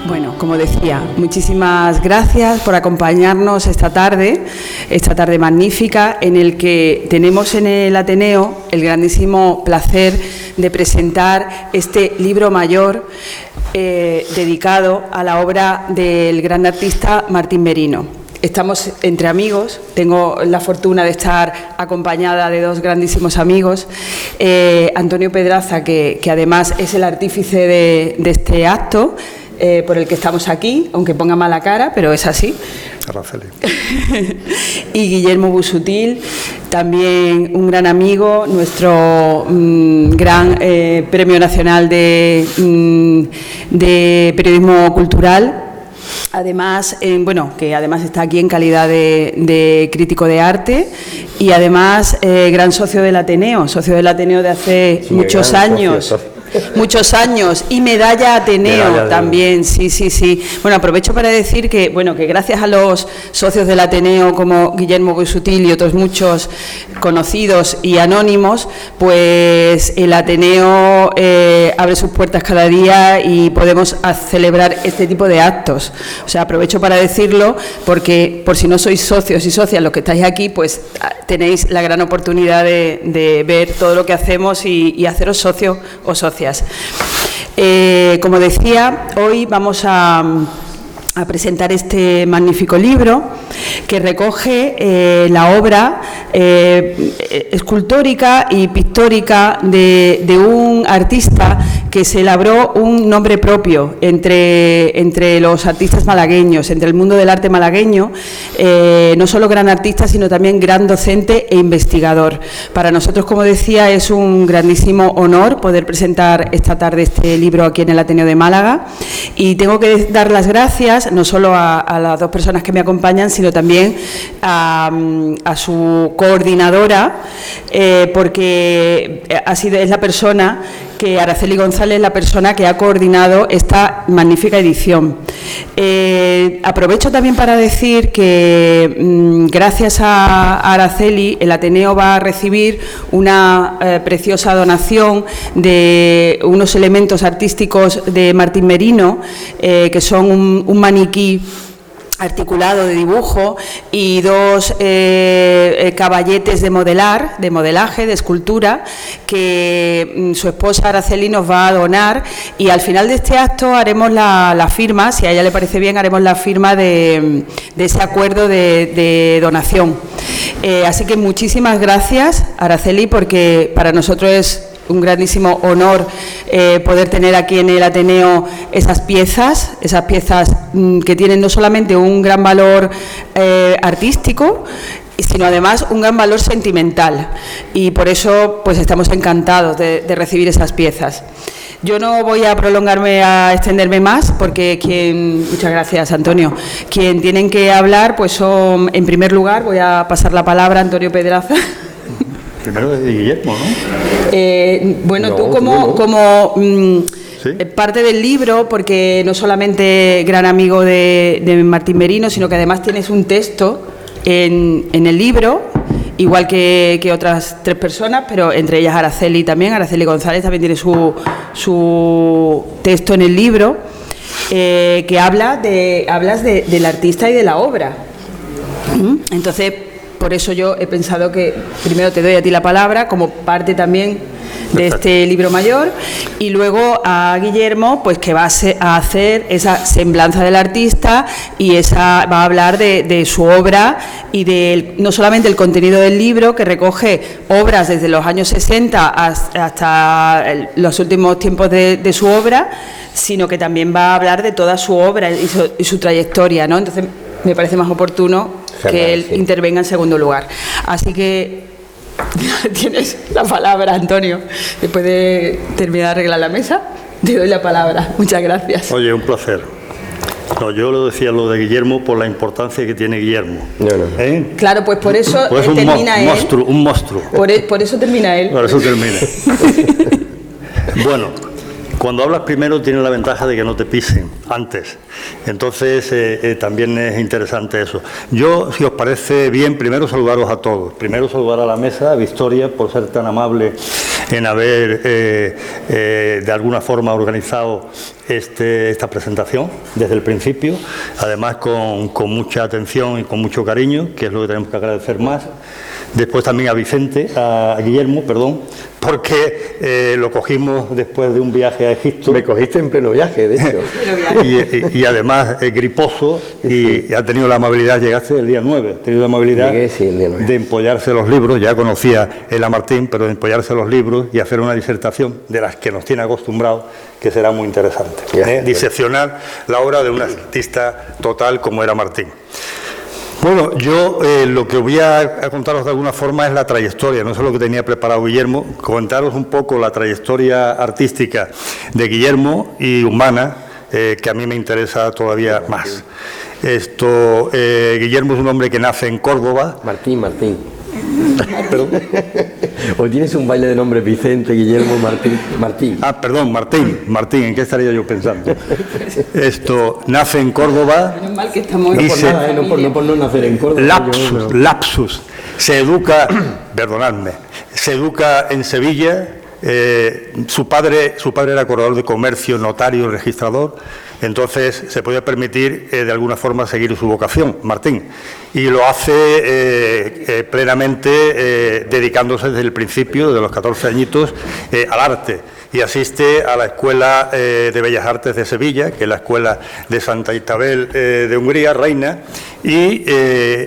Bueno, como decía, muchísimas gracias por acompañarnos esta tarde magnífica, en el que tenemos en el Ateneo el grandísimo placer de presentar este libro mayor dedicado a la obra del gran artista Martín Merino. Estamos entre amigos, tengo la fortuna de estar acompañada de dos grandísimos amigos, Antonio Pedraza, que además es el artífice de este acto, por el que estamos aquí, aunque ponga mala cara, pero es así. Araceli. Y Guillermo Busutil, también un gran amigo, nuestro gran Premio Nacional de Periodismo Cultural. Además, que además está aquí en calidad de crítico de arte y además gran socio del Ateneo de hace muchos años. Muchos años y medalla Ateneo también, sí. Bueno, aprovecho para decir que gracias a los socios del Ateneo como Guillermo Busutil y otros muchos conocidos y anónimos, pues el Ateneo abre sus puertas cada día y podemos celebrar este tipo de actos. O sea, aprovecho para decirlo porque por si no sois socios y socias los que estáis aquí, pues tenéis la gran oportunidad de ver todo lo que hacemos y haceros socios o socios. Como decía, hoy vamos a presentar este magnífico libro que recoge la obra escultórica y pictórica de un artista que se labró un nombre propio entre los artistas malagueños, entre el mundo del arte malagueño, no solo gran artista, sino también gran docente e investigador. Para nosotros, como decía, es un grandísimo honor poder presentar esta tarde este libro aquí en el Ateneo de Málaga, y tengo que dar las gracias no solo a las dos personas que me acompañan, sino también a su coordinadora, porque es la persona que Araceli González, la persona que ha coordinado esta magnífica edición. Aprovecho también para decir que gracias a Araceli, el Ateneo va a recibir una preciosa donación de unos elementos artísticos de Martín Merino, que son un maniquí articulado de dibujo y dos caballetes de modelaje, de escultura, que su esposa Araceli nos va a donar, y al final de este acto haremos la firma, si a ella le parece bien, haremos la firma de ese acuerdo de donación. Así que muchísimas gracias, Araceli, porque para nosotros es un grandísimo honor poder tener aquí en el Ateneo esas piezas que tienen no solamente un gran valor artístico, sino además un gran valor sentimental, y por eso pues estamos encantados de recibir esas piezas. Yo no voy a prolongarme, a extenderme más, porque muchas gracias, Antonio, quien tienen que hablar pues son, en primer lugar, voy a pasar la palabra a Antonio Pedraza. Primero de Guillermo, ¿no? Tú como ¿sí? Parte del libro, porque no solamente gran amigo de Martín Merino, sino que además tienes un texto en el libro, igual que otras tres personas, pero entre ellas Araceli González también tiene su texto en el libro, que hablas del artista y de la obra. Entonces, por eso yo he pensado que primero te doy a ti la palabra como parte también de este libro mayor, y luego a Guillermo, pues que va a hacer esa semblanza del artista y va a hablar de su obra y no solamente el contenido del libro, que recoge obras desde los años 60 hasta los últimos tiempos de su obra, sino que también va a hablar de toda su obra y su trayectoria, ¿no? Entonces me parece más oportuno que él intervenga en segundo lugar. Así que tienes la palabra, Antonio. Después de terminar de arreglar la mesa, te doy la palabra. Muchas gracias. Oye, un placer. No, yo lo decía lo de Guillermo por la importancia que tiene Guillermo. Claro, pues por eso pues termina él. Un monstruo. Por eso termina él. Por eso termina. Bueno, cuando hablas primero tienes la ventaja de que no te pisen antes. Entonces también es interesante eso. Yo, si os parece bien, primero saludaros a todos. Primero saludar a la mesa, a Victoria, por ser tan amable en haber de alguna forma organizado esta presentación desde el principio, además con mucha atención y con mucho cariño, que es lo que tenemos que agradecer más. Después también a Guillermo, perdón, porque lo cogimos después de un viaje a Egipto. Me cogiste en pleno viaje, de hecho. Y además griposo, y ha tenido la amabilidad, llegaste el día 9, ha tenido la amabilidad de empollarse los libros, ya conocía el Lamartine, pero de empollarse los libros y hacer una disertación de las que nos tiene acostumbrados, que será muy interesante. Diseccionar la obra de un artista total como era Martín. Bueno, yo lo que voy a contaros de alguna forma es la trayectoria, no sé lo que tenía preparado Guillermo, comentaros un poco la trayectoria artística de Guillermo y humana, que a mí me interesa todavía más. Guillermo es un hombre que nace en Córdoba. Martín. ¿Perdón? ¿O tienes un baile de nombre Vicente, Guillermo, Martín? Ah, perdón, Martín, ¿en qué estaría yo pensando? Nace en Córdoba. Menos mal que estamos no por no nacer en Córdoba. Lapsus. Se educa, perdonadme, se educa en Sevilla. Su padre era corredor de comercio, notario, registrador. Entonces se podía permitir de alguna forma seguir su vocación, Martín, y lo hace plenamente dedicándose desde el principio, de los 14 añitos, al arte, y asiste a la Escuela de Bellas Artes de Sevilla, que es la Escuela de Santa Isabel de Hungría, reina, y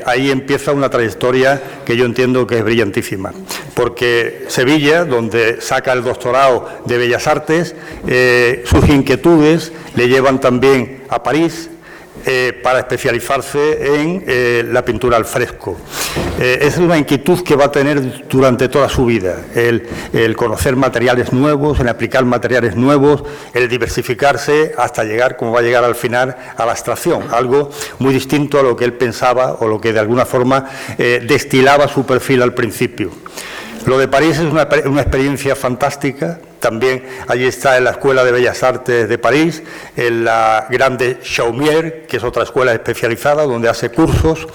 ahí empieza una trayectoria que yo entiendo que es brillantísima, porque Sevilla, donde saca el doctorado de Bellas Artes, sus inquietudes le llevan también a París para especializarse en la pintura al fresco. Es una inquietud que va a tener durante toda su vida, el conocer materiales nuevos, el aplicar materiales nuevos, el diversificarse hasta llegar, como va a llegar al final, a la abstracción, algo muy distinto a lo que él pensaba o lo que de alguna forma destilaba su perfil al principio. Lo de París es una experiencia fantástica. También allí está en la Escuela de Bellas Artes de París, en la Grande Chaumière, que es otra escuela especializada donde hace cursos,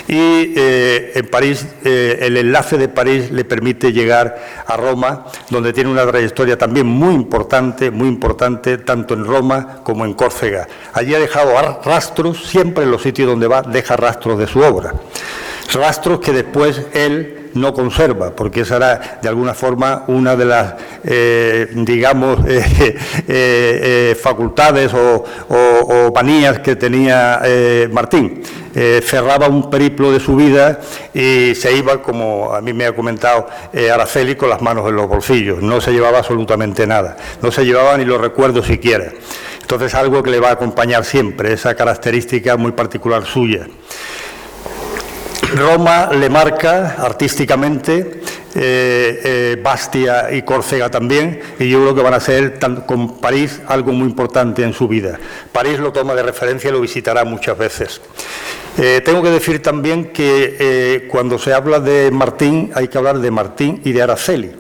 y en París el enlace de París le permite llegar a Roma, donde tiene una trayectoria también muy importante, tanto en Roma como en Córcega. Allí ha dejado rastros, siempre en los sitios donde va, deja rastros de su obra. Rastros que después él no conserva, porque esa era de alguna forma una de las, facultades o manías que tenía Martín. Cerraba un periplo de su vida y se iba, como a mí me ha comentado Araceli, con las manos en los bolsillos. No se llevaba absolutamente nada, no se llevaba ni los recuerdos siquiera. Entonces, algo que le va a acompañar siempre, esa característica muy particular suya. Roma le marca artísticamente, Bastia y Córcega también, y yo creo que van a ser, con París, algo muy importante en su vida. París lo toma de referencia y lo visitará muchas veces. Tengo que decir también que cuando se habla de Martín, hay que hablar de Martín y de Araceli,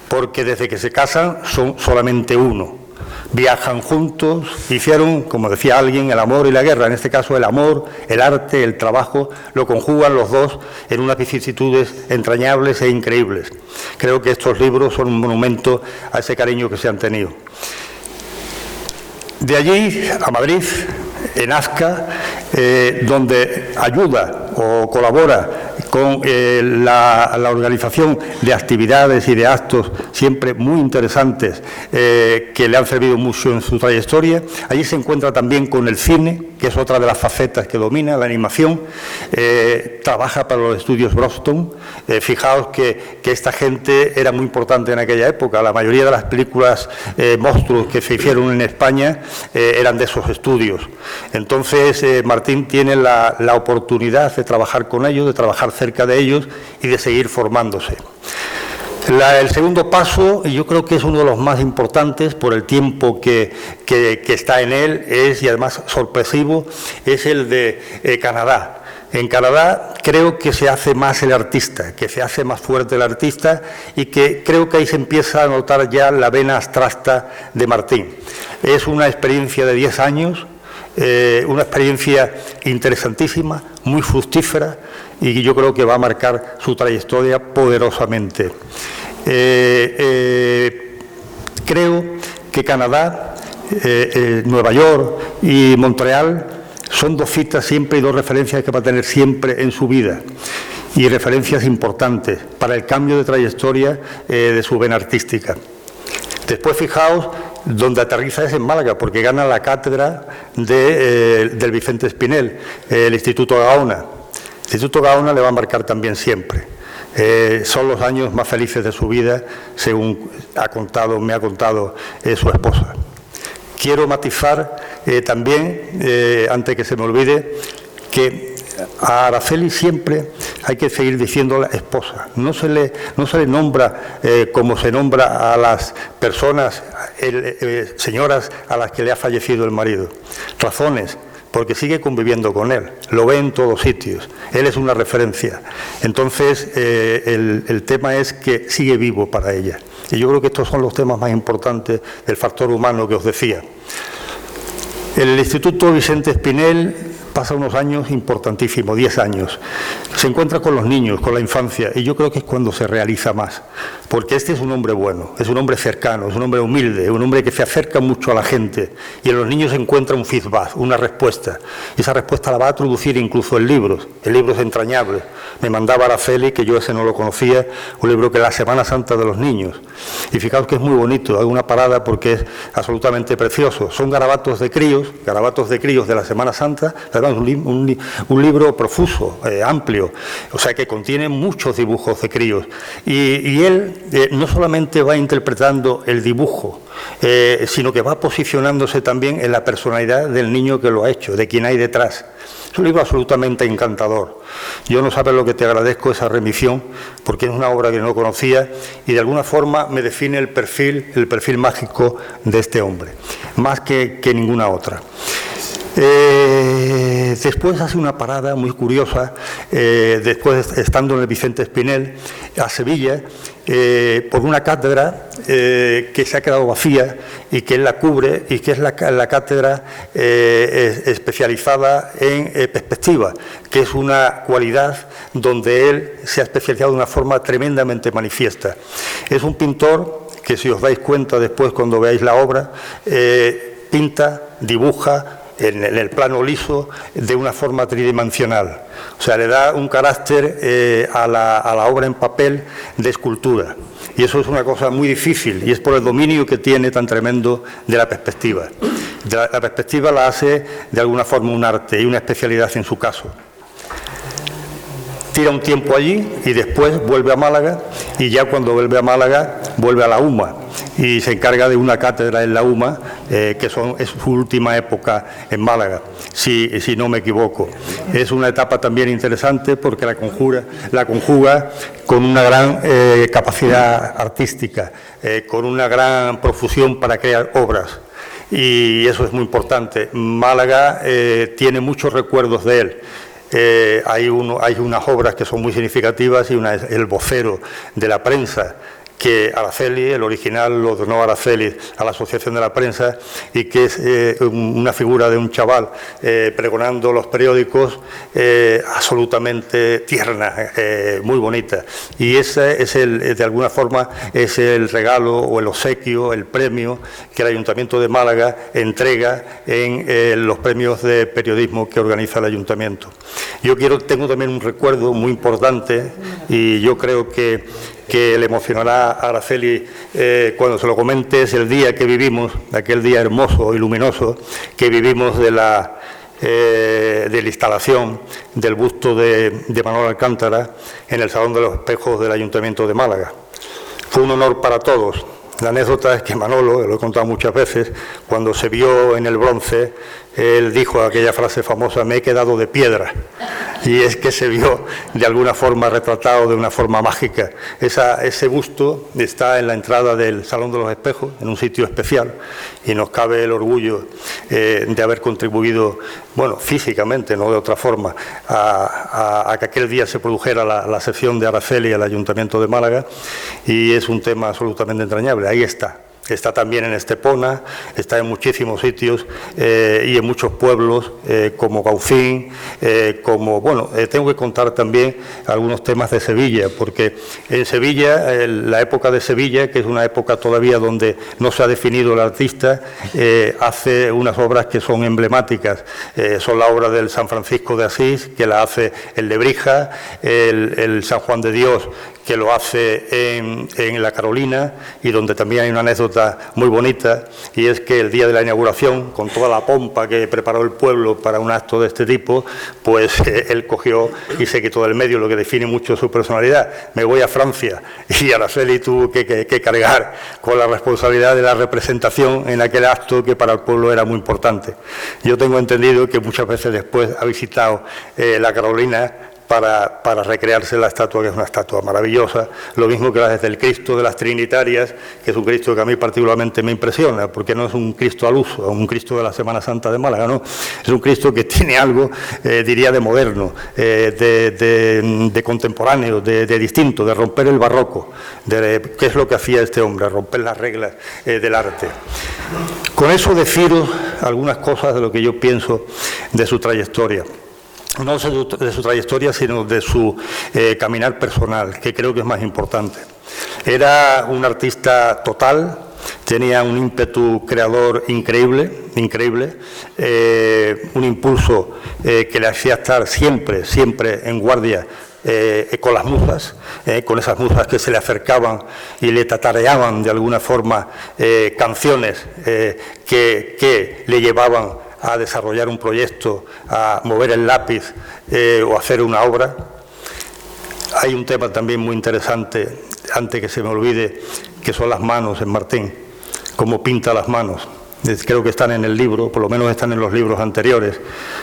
porque desde que se casan son solamente uno. Viajan juntos, hicieron, como decía alguien, el amor y la guerra. En este caso, el amor, el arte, el trabajo, lo conjugan los dos en unas vicisitudes entrañables e increíbles. Creo que estos libros son un monumento a ese cariño que se han tenido. De allí a Madrid, en Azca, donde ayuda o colabora con la organización de actividades y de actos siempre muy interesantes que le han servido mucho en su trayectoria. Allí se encuentra también con el cine, que es otra de las facetas que domina, la animación. Trabaja para los estudios Broston. Fijaos que esta gente era muy importante en aquella época. La mayoría de las películas monstruos que se hicieron en España eran de esos estudios. Entonces Martín tiene la oportunidad de trabajar con ellos, de trabajar cerca de ellos y de seguir formándose. El segundo paso, y yo creo que es uno de los más importantes por el tiempo que está en él, y además sorpresivo, es el de Canadá. En Canadá creo que se hace más el artista, que se hace más fuerte el artista, y que creo que ahí se empieza a notar ya la vena abstracta de Martín. Es una experiencia de 10 años, una experiencia interesantísima, muy fructífera, y yo creo que va a marcar su trayectoria poderosamente. Creo que Canadá, Nueva York y Montreal son dos citas siempre y dos referencias que va a tener siempre en su vida, y referencias importantes para el cambio de trayectoria de su vena artística. Después, fijaos, donde aterriza es en Málaga, porque gana la cátedra del Vicente Espinel, el Instituto Gaona. El Instituto Gaona le va a marcar también siempre. Son los años más felices de su vida, según me ha contado su esposa. Quiero matizar también, antes que se me olvide, que a Araceli siempre hay que seguir diciéndola esposa. No se le nombra como se nombra a las personas, señoras a las que le ha fallecido el marido. Razones: porque sigue conviviendo con él, lo ve en todos sitios, él es una referencia. Entonces, el tema es que sigue vivo para ella. Y yo creo que estos son los temas más importantes del factor humano que os decía. El Instituto Vicente Espinel pasa unos años importantísimos, 10 años. Se encuentra con los niños, con la infancia, y yo creo que es cuando se realiza más. Porque este es un hombre bueno, es un hombre cercano, es un hombre humilde, un hombre que se acerca mucho a la gente, y en los niños se encuentra un feedback, una respuesta. Y esa respuesta la va a traducir incluso en libros entrañables. Me mandaba Araceli, que yo ese no lo conocía, un libro que es La Semana Santa de los Niños. Y fijaos que es muy bonito, hay una parada porque es absolutamente precioso. Son garabatos de críos de la Semana Santa, además un libro profuso, amplio, o sea que contiene muchos dibujos de críos. Y él no solamente va interpretando el dibujo, sino que va posicionándose también en la personalidad del niño que lo ha hecho, de quien hay detrás. Es un libro absolutamente encantador. Yo no sabes lo que te agradezco esa remisión, porque es una obra que no conocía y de alguna forma me define el perfil mágico de este hombre, más que ninguna otra. Después hace una parada muy curiosa, después estando en el Vicente Espinel, a Sevilla, por una cátedra que se ha quedado vacía y que él la cubre, y que es la cátedra especializada en perspectiva, que es una cualidad donde él se ha especializado de una forma tremendamente manifiesta. Es un pintor que, si os dais cuenta después cuando veáis la obra, pinta, dibuja en el plano liso de una forma tridimensional. O sea, le da un carácter a la obra en papel de escultura. Y eso es una cosa muy difícil, y es por el dominio que tiene tan tremendo de la perspectiva. La perspectiva la hace de alguna forma un arte y una especialidad en su caso. Tira un tiempo allí y después vuelve a Málaga, y ya cuando vuelve a Málaga vuelve a la UMA y se encarga de una cátedra en la UMA, es su última época en Málaga, si no me equivoco. Es una etapa también interesante porque la conjuga con una gran capacidad artística, con una gran profusión para crear obras. Y eso es muy importante. Málaga tiene muchos recuerdos de él. Hay unas obras que son muy significativas, y una es El vocero de la prensa, que Araceli, el original, lo donó Araceli a la Asociación de la Prensa, y que es una figura de un chaval pregonando los periódicos, absolutamente tierna, muy bonita. Y ese es de alguna forma, es el regalo o el obsequio, el premio que el Ayuntamiento de Málaga entrega en los premios de periodismo que organiza el Ayuntamiento. Tengo también un recuerdo muy importante, y yo creo que le emocionará a Araceli cuando se lo comente. Es el día que vivimos, aquel día hermoso y luminoso que vivimos de la instalación del busto de Manolo Alcántara en el Salón de los Espejos del Ayuntamiento de Málaga. Fue un honor para todos. La anécdota es que Manolo, lo he contado muchas veces, cuando se vio en el bronce, él dijo aquella frase famosa: me he quedado de piedra. Y es que se vio de alguna forma retratado de una forma mágica. Ese busto está en la entrada del Salón de los Espejos, en un sitio especial, y nos cabe el orgullo de haber contribuido, bueno, físicamente, no de otra forma, a que aquel día se produjera la sesión de Araceli al Ayuntamiento de Málaga, y es un tema absolutamente entrañable. Ahí está Está también en Estepona, está en muchísimos sitios y en muchos pueblos como Gaucín, tengo que contar también algunos temas de Sevilla, porque en Sevilla, la época de Sevilla, que es una época todavía donde no se ha definido el artista, hace unas obras que son emblemáticas. Son la obra del San Francisco de Asís, que la hace el Lebrija, el San Juan de Dios, que lo hace en La Carolina, y donde también hay una anécdota muy bonita, y es que el día de la inauguración, con toda la pompa que preparó el pueblo para un acto de este tipo, pues él cogió y se quitó del medio, lo que define mucho su personalidad. Me voy a Francia, y Araceli tuvo que cargar con la responsabilidad de la representación en aquel acto que para el pueblo era muy importante. Yo tengo entendido que muchas veces después ha visitado La Carolina para recrearse la estatua, que es una estatua maravillosa, lo mismo que la del Cristo de las Trinitarias, que es un Cristo que a mí particularmente me impresiona, porque no es un Cristo al uso, un Cristo de la Semana Santa de Málaga, no, es un Cristo que tiene algo, diría, de moderno, de contemporáneo, de distinto, de romper el barroco, que es lo que hacía este hombre, romper las reglas del arte. Con eso deciros algunas cosas de lo que yo pienso de su trayectoria. No de su trayectoria, sino de su caminar personal, que creo que es más importante. Era un artista total, tenía un ímpetu creador increíble, un impulso que le hacía estar siempre en guardia con las musas, con esas musas que se le acercaban y le tatareaban de alguna forma canciones que le llevaban a desarrollar un proyecto, a mover el lápiz o hacer una obra. Hay un tema también muy interesante, antes que se me olvide, que son las manos en Martín, cómo pinta las manos. Creo que están en el libro, por lo menos están en los libros anteriores.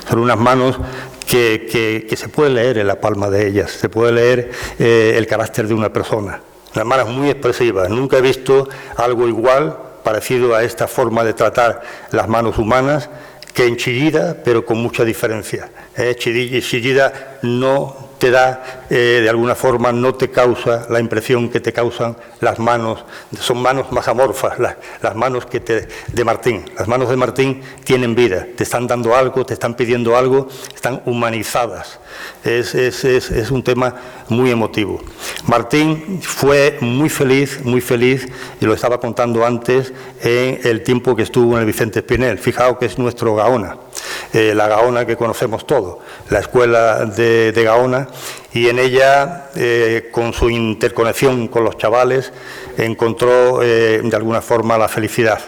Son unas manos que se puede leer en la palma de ellas, se puede leer el carácter de una persona. Las manos muy expresivas. Nunca he visto algo igual, parecido a esta forma de tratar las manos humanas, que en Chillida, pero con mucha diferencia. Chillida no te da, de alguna forma, no te causa la impresión que te causan las manos, son manos más amorfas, las manos de Martín. Las manos de Martín tienen vida, te están dando algo, te están pidiendo algo, están humanizadas. Es un tema muy emotivo. Martín fue muy feliz, y lo estaba contando antes, en el tiempo que estuvo en el Vicente Espinel. Fijaos que es nuestro Gaona, la Gaona que conocemos todos, la escuela de Gaona, y en ella, con su interconexión con los chavales, encontró de alguna forma la felicidad.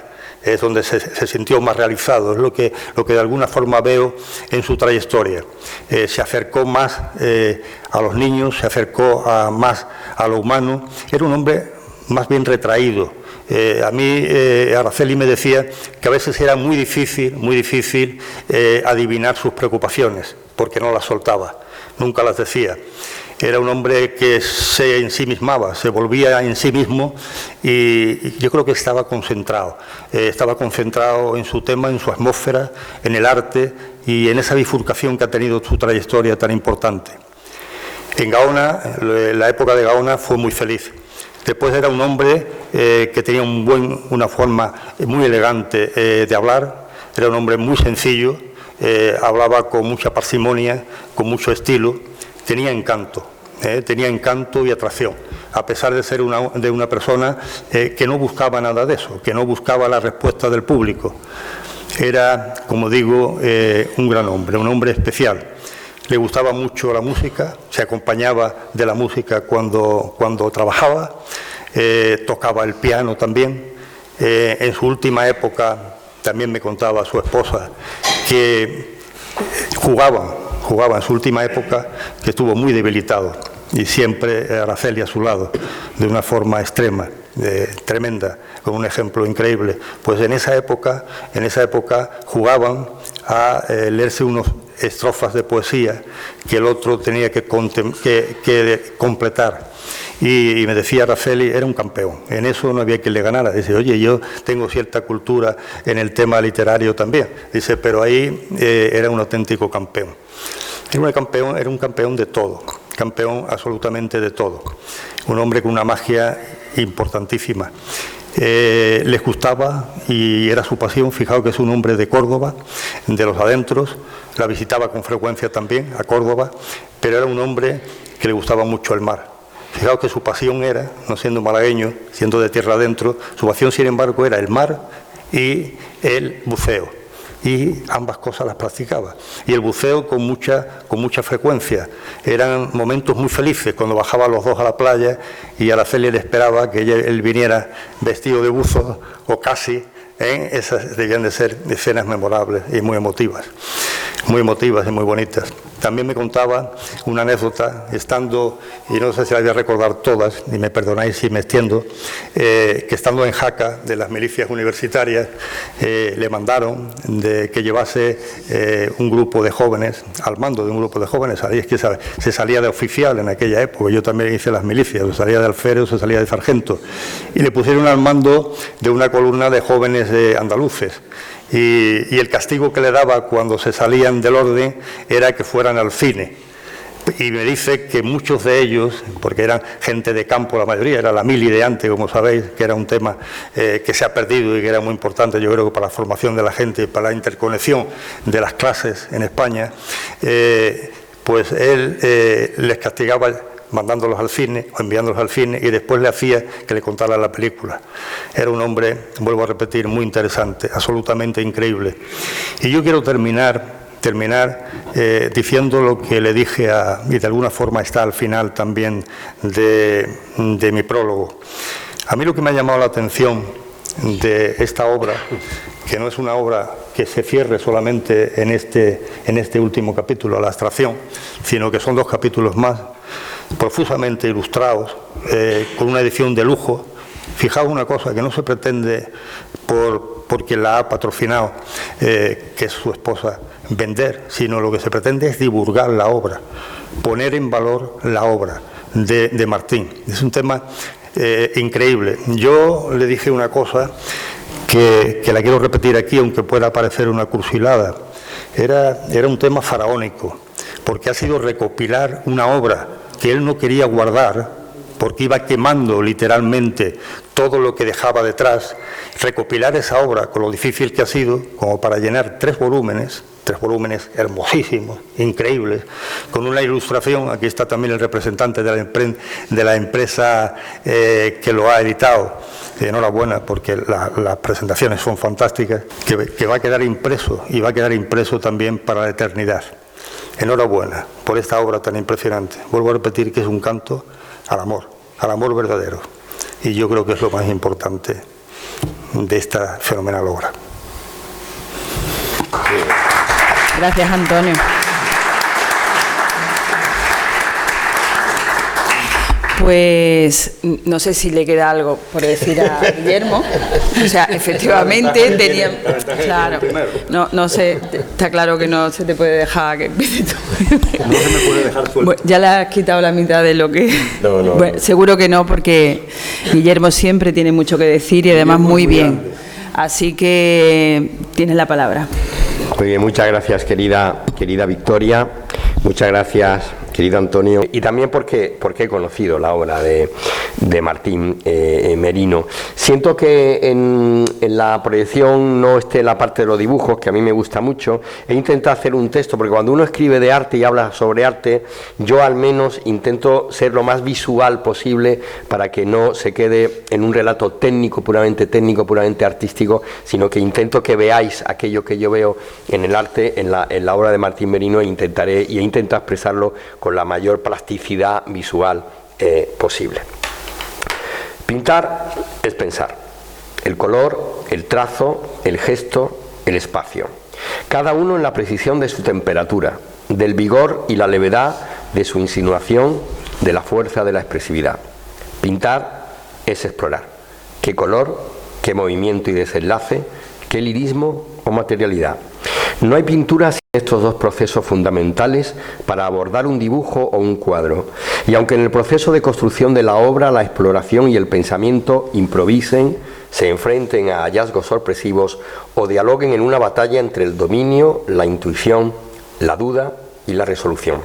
Es donde se sintió más realizado, es lo que de alguna forma veo en su trayectoria. Se acercó más a los niños, se acercó más a lo humano. Era un hombre más bien retraído. A mí, Araceli me decía que a veces era muy difícil adivinar sus preocupaciones, porque no las soltaba, nunca las decía. Era un hombre que se ensimismaba, se volvía en sí mismo, y yo creo que estaba concentrado en su tema, en su atmósfera, en el arte y en esa bifurcación que ha tenido su trayectoria tan importante. En Gaona, la época de Gaona fue muy feliz. Después era un hombre que tenía una forma muy elegante de hablar, era un hombre muy sencillo, hablaba con mucha parsimonia, con mucho estilo. Tenía encanto y atracción, a pesar de ser una persona que no buscaba nada de eso, que no buscaba la respuesta del público. Era, como digo, un gran hombre, un hombre especial. Le gustaba mucho la música, se acompañaba de la música cuando trabajaba, tocaba el piano también. En su última época, también me contaba su esposa, que jugaba en su última época, que estuvo muy debilitado, y siempre Araceli a su lado, de una forma extrema, tremenda, con un ejemplo increíble. Pues en esa época jugaban a leerse unas estrofas de poesía que el otro tenía que completar. Y me decía Araceli, era un campeón, en eso no había quien le ganara. Dice, oye, yo tengo cierta cultura en el tema literario también. Dice, pero ahí era un auténtico campeón. Era un campeón de todo, campeón absolutamente de todo. Un hombre con una magia importantísima. Les gustaba y era su pasión. Fijaos que es un hombre de Córdoba, de los adentros, la visitaba con frecuencia también a Córdoba, pero era un hombre que le gustaba mucho el mar. Fijaos que su pasión era, no siendo malagueño, siendo de tierra adentro, su pasión sin embargo era el mar y el buceo. Y ambas cosas las practicaba. Y el buceo con mucha frecuencia. Eran momentos muy felices cuando bajaban los dos a la playa y Araceli le esperaba que él viniera vestido de buzo o casi. Esas debían de ser escenas memorables y muy emotivas y muy bonitas. También me contaba una anécdota, estando, y no sé si la voy a recordar todas, y me perdonáis si me extiendo, que estando en Jaca, de las milicias universitarias, le mandaron que llevase un grupo de jóvenes, al mando de un grupo de jóvenes. Sabéis que se salía de oficial en aquella época, yo también hice las milicias, se salía de alférez, se salía de sargento, y le pusieron al mando de una columna de jóvenes andaluces. Y el castigo que le daba cuando se salían del orden era que fueran al cine. Y me dice que muchos de ellos, porque eran gente de campo la mayoría, era la mili de antes, como sabéis, que era un tema que se ha perdido y que era muy importante, yo creo que para la formación de la gente y para la interconexión de las clases en España, pues él les castigaba mandándolos al cine o enviándolos al cine y después le hacía que le contara la película. Era un hombre, vuelvo a repetir, muy interesante, absolutamente increíble. Y yo quiero terminar diciendo lo que le dije y de alguna forma está al final también de mi prólogo. A mí lo que me ha llamado la atención de esta obra, que no es una obra que se cierre solamente en este último capítulo, la abstracción, sino que son 2 capítulos más, profusamente ilustrados, con una edición de lujo. Fijaos una cosa, que no se pretende por quien la ha patrocinado, que es su esposa, vender, sino lo que se pretende es divulgar la obra, poner en valor la obra de Martín. Es un tema increíble. Yo le dije una cosa que la quiero repetir aquí, aunque pueda parecer una cursilada. Era un tema faraónico, porque ha sido recopilar una obra que él no quería guardar, porque iba quemando literalmente todo lo que dejaba detrás, recopilar esa obra con lo difícil que ha sido, como para llenar 3 volúmenes hermosísimos, increíbles, con una ilustración. Aquí está también el representante de la empresa que lo ha editado. Enhorabuena, porque las presentaciones son fantásticas, que va a quedar impreso, y va a quedar impreso también para la eternidad. Enhorabuena por esta obra tan impresionante. Vuelvo a repetir que es un canto al amor verdadero. Y yo creo que es lo más importante de esta fenomenal obra. Gracias, Antonio. Pues no sé si le queda algo por decir a Guillermo. O sea, efectivamente tenía. Claro, no sé, está claro que no se te puede dejar que empiece tú. No se me puede dejar suelto. Bueno, ya le has quitado la mitad de lo que. No. Bueno, seguro que no, porque Guillermo siempre tiene mucho que decir y además muy bien. Así que tienes la palabra. Muy bien, muchas gracias, querida Victoria. Muchas gracias, querido Antonio. Y también porque he conocido la obra de Martín Merino. Siento que en la proyección no esté la parte de los dibujos, que a mí me gusta mucho. He intentado hacer un texto, porque cuando uno escribe de arte y habla sobre arte, yo al menos intento ser lo más visual posible para que no se quede en un relato técnico, puramente artístico, sino que intento que veáis aquello que yo veo en el arte, en la obra de Martín Merino, e he intentado expresarlo con la mayor plasticidad visual posible. Pintar es pensar. El color, el trazo, el gesto, el espacio. Cada uno en la precisión de su temperatura, del vigor y la levedad de su insinuación, de la fuerza de la expresividad. Pintar es explorar. ¿Qué color, qué movimiento y desenlace, qué lirismo o materialidad? No hay pintura sin estos 2 procesos fundamentales para abordar un dibujo o un cuadro. Y aunque en el proceso de construcción de la obra, la exploración y el pensamiento improvisen, se enfrenten a hallazgos sorpresivos o dialoguen en una batalla entre el dominio, la intuición, la duda y la resolución.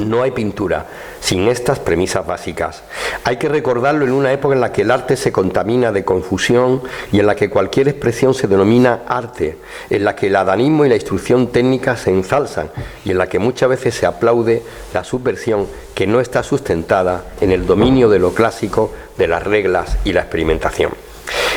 No hay pintura sin estas premisas básicas. Hay que recordarlo en una época en la que el arte se contamina de confusión y en la que cualquier expresión se denomina arte, en la que el adanismo y la instrucción técnica se ensalzan y en la que muchas veces se aplaude la subversión que no está sustentada en el dominio de lo clásico, de las reglas y la experimentación.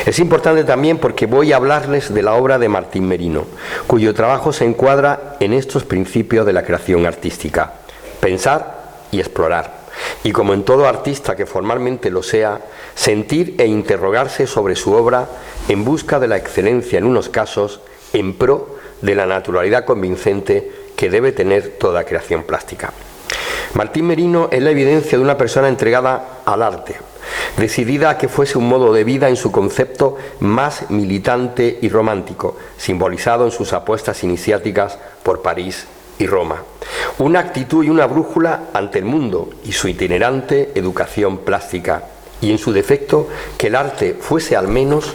Es importante también porque voy a hablarles de la obra de Martín Merino, cuyo trabajo se encuadra en estos principios de la creación artística: pensar y explorar, y como en todo artista que formalmente lo sea, sentir e interrogarse sobre su obra en busca de la excelencia en unos casos, en pro de la naturalidad convincente que debe tener toda creación plástica. Martín Merino es la evidencia de una persona entregada al arte, decidida a que fuese un modo de vida en su concepto más militante y romántico, simbolizado en sus apuestas iniciáticas por París y Roma. Una actitud y una brújula ante el mundo y su itinerante educación plástica, y en su defecto que el arte fuese al menos,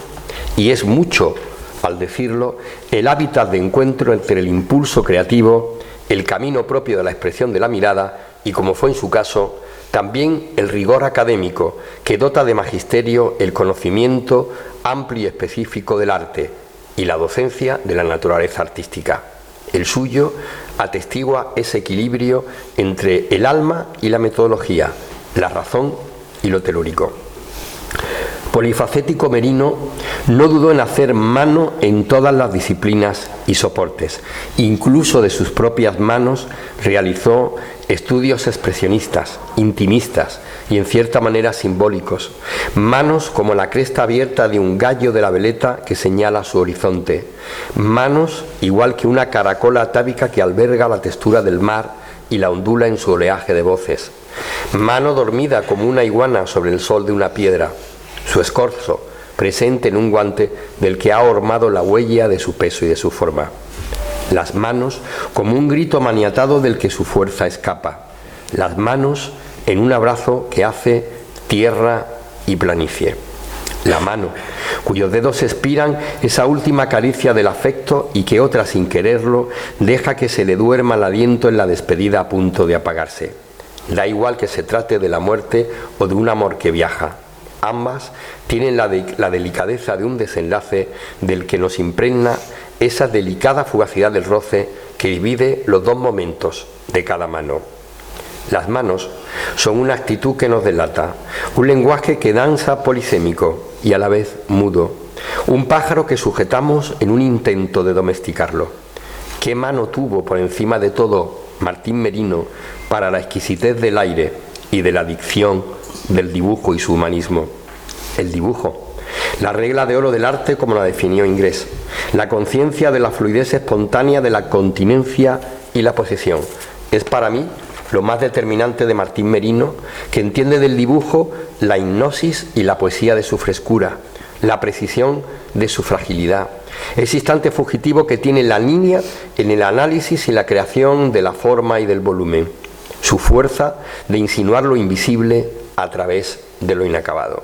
y es mucho al decirlo, el hábitat de encuentro entre el impulso creativo, el camino propio de la expresión de la mirada y, como fue en su caso, también el rigor académico que dota de magisterio el conocimiento amplio y específico del arte y la docencia de la naturaleza artística. El suyo atestigua ese equilibrio entre el alma y la metodología, la razón y lo telúrico. Polifacético, Merino no dudó en hacer mano en todas las disciplinas y soportes. Incluso de sus propias manos realizó estudios expresionistas, intimistas y en cierta manera simbólicos. Manos como la cresta abierta de un gallo de la veleta que señala su horizonte. Manos igual que una caracola atávica que alberga la textura del mar y la ondula en su oleaje de voces. Mano dormida como una iguana sobre el sol de una piedra. Su escorzo presente en un guante del que ha ahormado la huella de su peso y de su forma. Las manos como un grito maniatado del que su fuerza escapa. Las manos en un abrazo que hace tierra y planicie. La mano, cuyos dedos expiran esa última caricia del afecto y que otra, sin quererlo, deja que se le duerma el aliento en la despedida a punto de apagarse. Da igual que se trate de la muerte o de un amor que viaja. Ambas tienen la delicadeza de un desenlace del que nos impregna esa delicada fugacidad del roce que divide los dos momentos de cada mano. Las manos son una actitud que nos delata, un lenguaje que danza polisémico y a la vez mudo, un pájaro que sujetamos en un intento de domesticarlo. ¿Qué mano tuvo por encima de todo Martín Merino para la exquisitez del aire y de la dicción del dibujo y su humanismo? El dibujo, la regla de oro del arte como la definió Ingres, la conciencia de la fluidez espontánea de la continencia y la posesión. Es para mí lo más determinante de Martín Merino, que entiende del dibujo la hipnosis y la poesía de su frescura, la precisión de su fragilidad, ese instante fugitivo que tiene la línea en el análisis y la creación de la forma y del volumen, su fuerza de insinuar lo invisible a través de lo inacabado.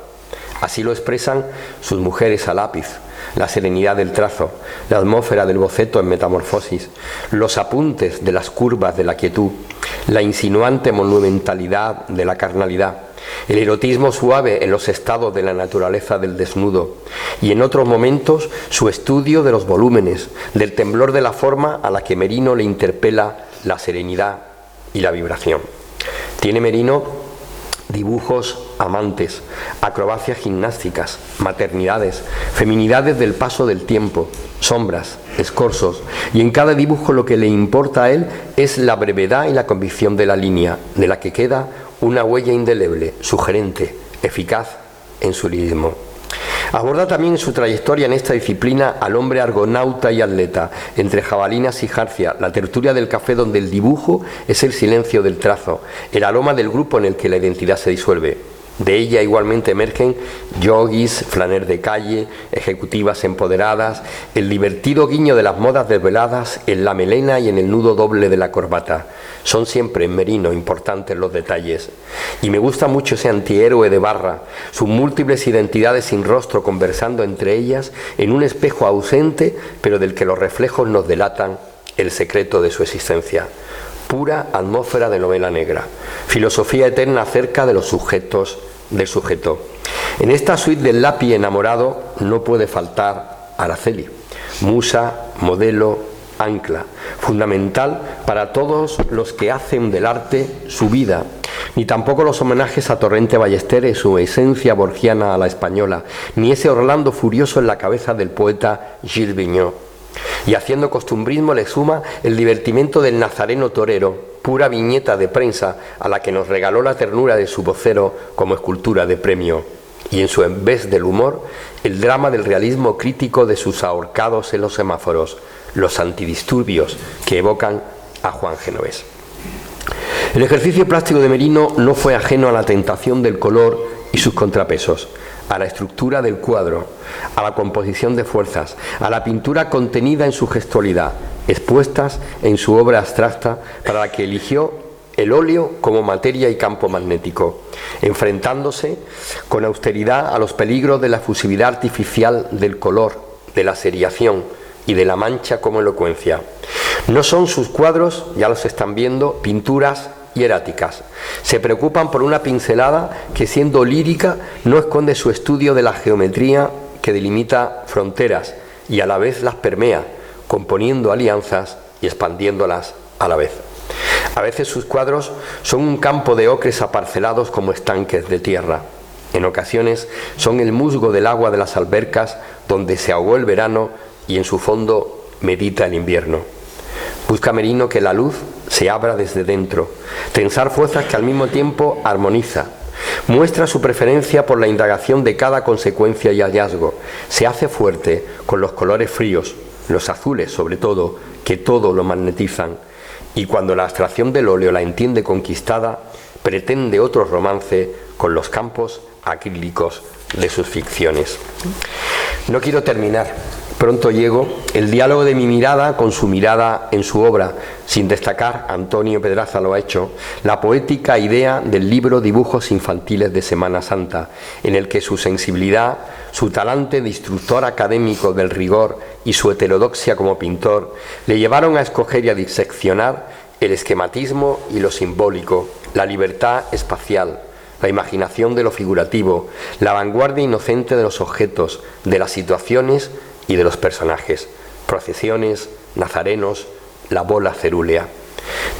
Así lo expresan sus mujeres a lápiz, la serenidad del trazo, la atmósfera del boceto en metamorfosis, los apuntes de las curvas de la quietud, la insinuante monumentalidad de la carnalidad, el erotismo suave en los estados de la naturaleza del desnudo y en otros momentos su estudio de los volúmenes, del temblor de la forma a la que Merino le interpela la serenidad y la vibración. Tiene Merino dibujos amantes, acrobacias gimnásticas, maternidades, feminidades del paso del tiempo, sombras, escorzos, y en cada dibujo lo que le importa a él es la brevedad y la convicción de la línea, de la que queda una huella indeleble, sugerente, eficaz en su lirismo. Aborda también en su trayectoria en esta disciplina al hombre argonauta y atleta, entre jabalinas y jarcia, la tertulia del café donde el dibujo es el silencio del trazo, el aroma del grupo en el que la identidad se disuelve. De ella igualmente emergen yogis, flaner de calle, ejecutivas empoderadas, el divertido guiño de las modas desveladas en la melena y en el nudo doble de la corbata. Son siempre en Merino importantes los detalles. Y me gusta mucho ese antihéroe de barra, sus múltiples identidades sin rostro conversando entre ellas en un espejo ausente, pero del que los reflejos nos delatan el secreto de su existencia. pura atmósfera de novela negra, filosofía eterna acerca de los sujetos del sujeto. En esta suite del lápiz enamorado no puede faltar Araceli, musa, modelo, ancla, fundamental para todos los que hacen del arte su vida, ni tampoco los homenajes a Torrente Ballester y su esencia borgiana a la española, ni ese Orlando furioso en la cabeza del poeta Gilles Vigneault. Y haciendo costumbrismo le suma el divertimento del nazareno torero, pura viñeta de prensa a la que nos regaló la ternura de su vocero como escultura de premio. Y en su en vez del humor, el drama del realismo crítico de sus ahorcados en los semáforos, los antidisturbios que evocan a Juan Genovés. El ejercicio plástico de Merino no fue ajeno a la tentación del color y sus contrapesos, a la estructura del cuadro, a la composición de fuerzas, a la pintura contenida en su gestualidad, expuestas en su obra abstracta para la que eligió el óleo como materia y campo magnético, enfrentándose con austeridad a los peligros de la efusividad artificial del color, de la seriación y de la mancha como elocuencia. No son sus cuadros, ya los están viendo, pinturas hieráticas. Se preocupan por una pincelada que, siendo lírica, no esconde su estudio de la geometría que delimita fronteras y a la vez las permea, componiendo alianzas y expandiéndolas a la vez. A veces sus cuadros son un campo de ocres aparcelados como estanques de tierra. En ocasiones son el musgo del agua de las albercas donde se ahogó el verano y en su fondo medita el invierno. Busca Merino que la luz se abra desde dentro, tensar fuerzas que al mismo tiempo armoniza. Muestra su preferencia por la indagación de cada consecuencia y hallazgo. Se hace fuerte con los colores fríos, los azules sobre todo, que todo lo magnetizan. Y cuando la abstracción del óleo la entiende conquistada, pretende otro romance con los campos acrílicos de sus ficciones. No quiero terminar. Pronto llego, el diálogo de mi mirada con su mirada en su obra, sin destacar, Antonio Pedraza lo ha hecho, la poética idea del libro Dibujos Infantiles de Semana Santa, en el que su sensibilidad, su talante de instructor académico del rigor y su heterodoxia como pintor le llevaron a escoger y a diseccionar el esquematismo y lo simbólico, la libertad espacial, la imaginación de lo figurativo, la vanguardia inocente de los objetos, de las situaciones y de los personajes, procesiones, nazarenos, la bola cerúlea.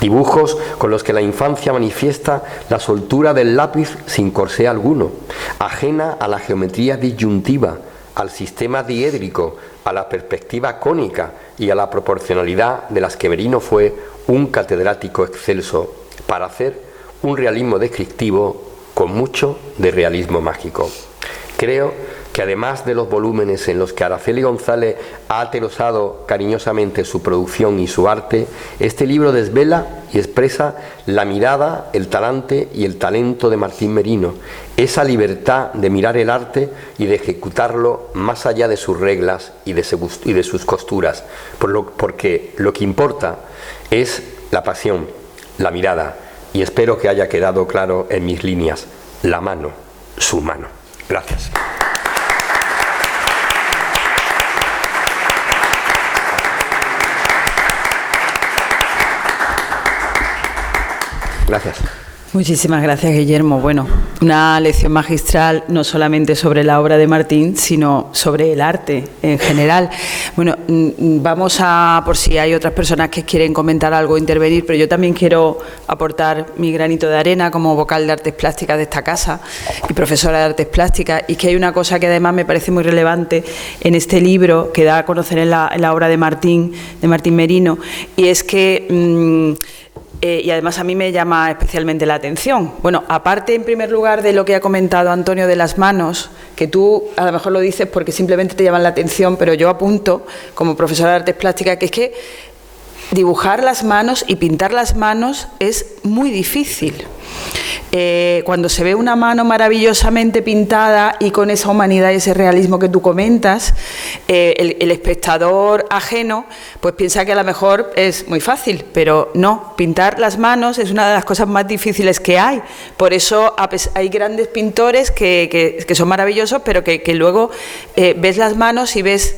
Dibujos con los que la infancia manifiesta la soltura del lápiz sin corsé alguno, ajena a la geometría disyuntiva, al sistema diédrico, a la perspectiva cónica y a la proporcionalidad de las que Merino fue un catedrático excelso para hacer un realismo descriptivo con mucho de realismo mágico. Creo que además de los volúmenes en los que Araceli González ha aterosado cariñosamente su producción y su arte, este libro desvela y expresa la mirada, el talante y el talento de Martín Merino, esa libertad de mirar el arte y de ejecutarlo más allá de sus reglas y de sus costuras, porque lo que importa es la pasión, la mirada, y espero que haya quedado claro en mis líneas, la mano, su mano. Gracias. Gracias. Muchísimas gracias, Guillermo. Bueno, una lección magistral no solamente sobre la obra de Martín, sino sobre el arte en general. Bueno, vamos a, por si hay otras personas que quieren comentar algo, intervenir, pero yo también quiero aportar mi granito de arena como vocal de artes plásticas de esta casa y profesora de artes plásticas, y que hay una cosa que además me parece muy relevante en este libro que da a conocer en la obra de Martín Merino, y es que y además a mí me llama especialmente la atención. Bueno, aparte en primer lugar de lo que ha comentado Antonio de las manos, que tú a lo mejor lo dices porque simplemente te llaman la atención, pero yo apunto como profesora de artes plásticas que es que dibujar las manos y pintar las manos es muy difícil. Cuando se ve una mano maravillosamente pintada y con esa humanidad y ese realismo que tú comentas, el espectador ajeno pues piensa que a lo mejor es muy fácil, pero no, pintar las manos es una de las cosas más difíciles que hay. Por eso hay grandes pintores que son maravillosos, pero que luego ves las manos y ves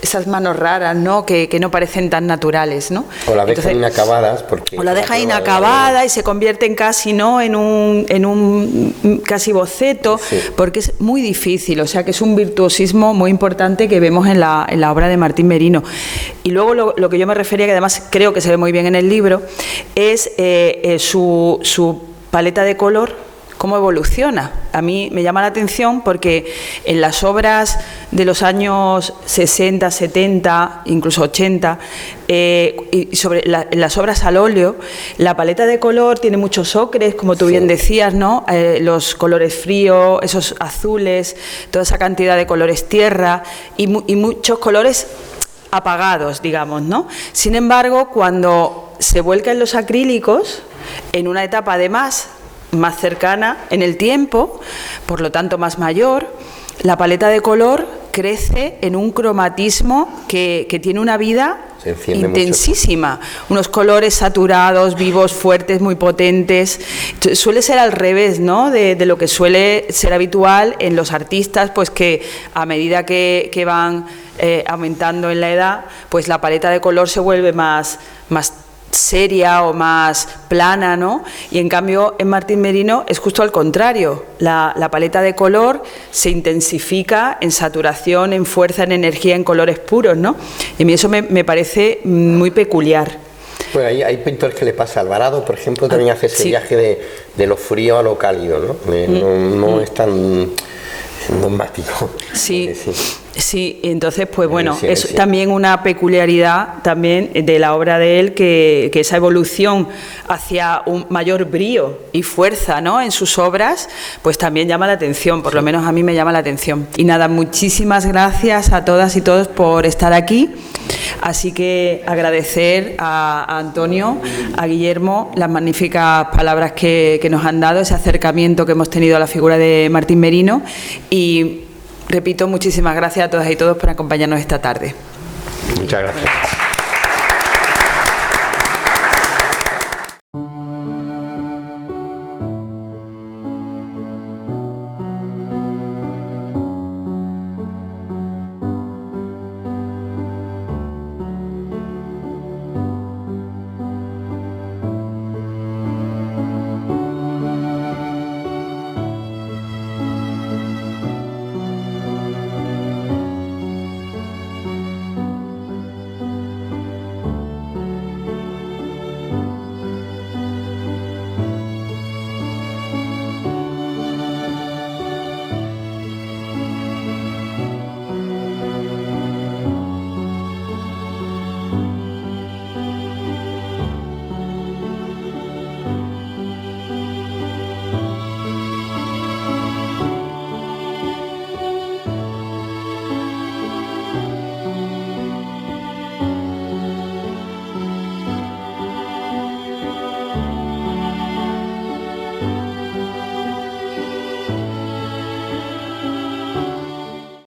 esas manos raras, ¿no? Que no parecen tan naturales, ¿no? O la dejan inacabadas porque... O la deja inacabada y se convierten casi, ¿no? en un casi boceto, sí, porque es muy difícil, o sea que es un virtuosismo muy importante que vemos en la obra de Martín Merino. Y luego lo que yo me refería, que además creo que se ve muy bien en el libro, es su paleta de color, cómo evoluciona. A mí me llama la atención porque en las obras de los años 60, 70, incluso 80, y en las obras al óleo, la paleta de color tiene muchos ocres, como tú bien decías, ¿no? Los colores fríos, esos azules, toda esa cantidad de colores tierra y muchos colores apagados, digamos, ¿no? Sin embargo, cuando se vuelca en los acrílicos, en una etapa además más cercana en el tiempo, por lo tanto más mayor, la paleta de color crece en un cromatismo que tiene una vida intensísima, unos colores saturados, vivos, fuertes, muy potentes. Suele ser al revés, ¿no? De lo que suele ser habitual en los artistas, pues que a medida que van aumentando en la edad, pues la paleta de color se vuelve más seria o más plana, ¿no? Y en cambio en Martín Merino es justo al contrario, la paleta de color se intensifica en saturación, en fuerza, en energía, en colores puros, ¿no? Y a mí eso me parece muy peculiar. Bueno, hay pintores que le pasa. Alvarado, por ejemplo, también hace ese viaje de lo frío a lo cálido, ¿no? No es tan dogmático. Sí, entonces, pues bueno, es también una peculiaridad también de la obra de él, que esa evolución hacia un mayor brío y fuerza, ¿no?, en sus obras, pues también llama la atención, por lo menos a mí me llama la atención. Y nada, muchísimas gracias a todas y todos por estar aquí. Así que agradecer a Antonio, a Guillermo, las magníficas palabras que nos han dado, ese acercamiento que hemos tenido a la figura de Martín Merino, y repito, muchísimas gracias a todas y todos por acompañarnos esta tarde. Muchas gracias.